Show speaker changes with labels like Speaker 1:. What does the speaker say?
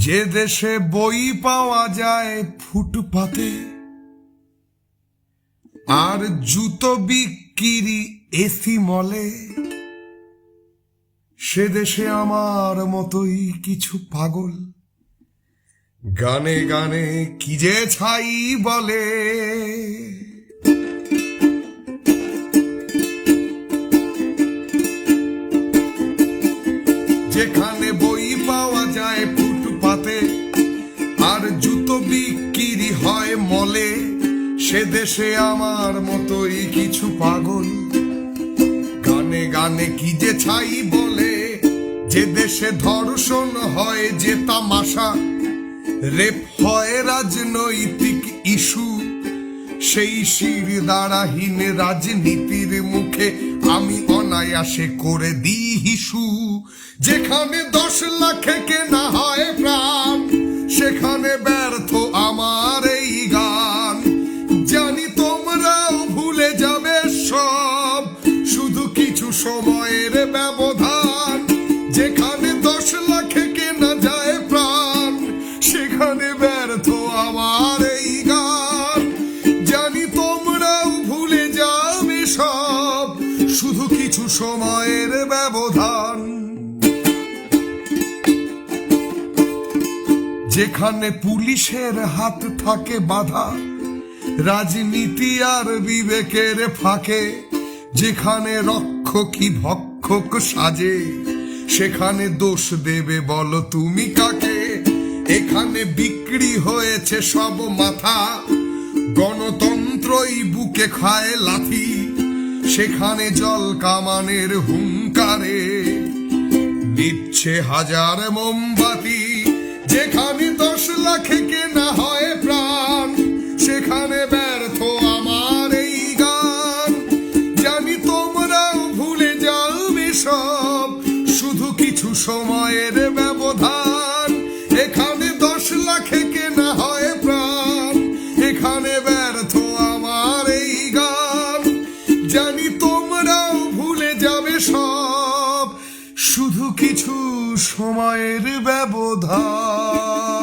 Speaker 1: যে দেশে বই পাওয়া যায় ফুটপাতে আর জুতো বিক্রি এসি মলে, সে দেশে আমার মতোই কিছু পাগল গানে গানে কি যে ছাই বলে। যেখানে বই পাওয়া যায় ফুটপাতে আর জুতো বিক্রি হয় মলে, সে দেশে আমার মতোই কিছু পাগল গানে গানে কি যে ছাই বলে। যে দেশে ধর্ষণ হয় যে তামাশা, রেপ হয় রাজনৈতিক ইস্যু, সেই শিরদাঁড়াহীন রাজনীতির মুখে আমি অনায়াসে করে দিই হিসু। যেখানে 10 লাখে কেনা হয় প্রাণ, সেখানে ব্যর্থ আমার এই গান। জানি তোমরাও ভুলে যাবে সব, শুধু কিছু সময়ের ব্যবধান। যেখানে 10 লাখে কেনা যায় প্রাণ, সেখানে ব্যর্থ আমার এই গান। জানি তোমরাও ভুলে যাবে সব, শুধু কিছু সময়ের ব্যবধান। যেখানে পুলিশের হাত থাকে বাধা রাজনীতি আর বিবেকের ফাঁকে, যেখানে রক্ষকই ভক্ষক সাজে, সেখানে দোষ দেবে বলো তুমি কাকে? এখানে বিক্রি হয়েছে সব মাথা, গণতন্ত্রই বুকে খায় লাথি, সেখানে জল কামানের হুঙ্কারে নিচ্ছে হাজার মোমবাতি। যেখানে 10 লাখে কেনা হয় প্রাণ, সেখানে ব্যর্থ আমার এই গান। জানি তোমরাও ভুলে যাবে সব, শুধু কিছু সময়ের ব্যবধান। এখানে 10 লাখে কেনা হয় প্রাণ, এখানে ব্যর্থ আমার এই গান। জানি তোমরাও ভুলে যাবে সব, শুধু কিছু সময়ের ব্যবধান।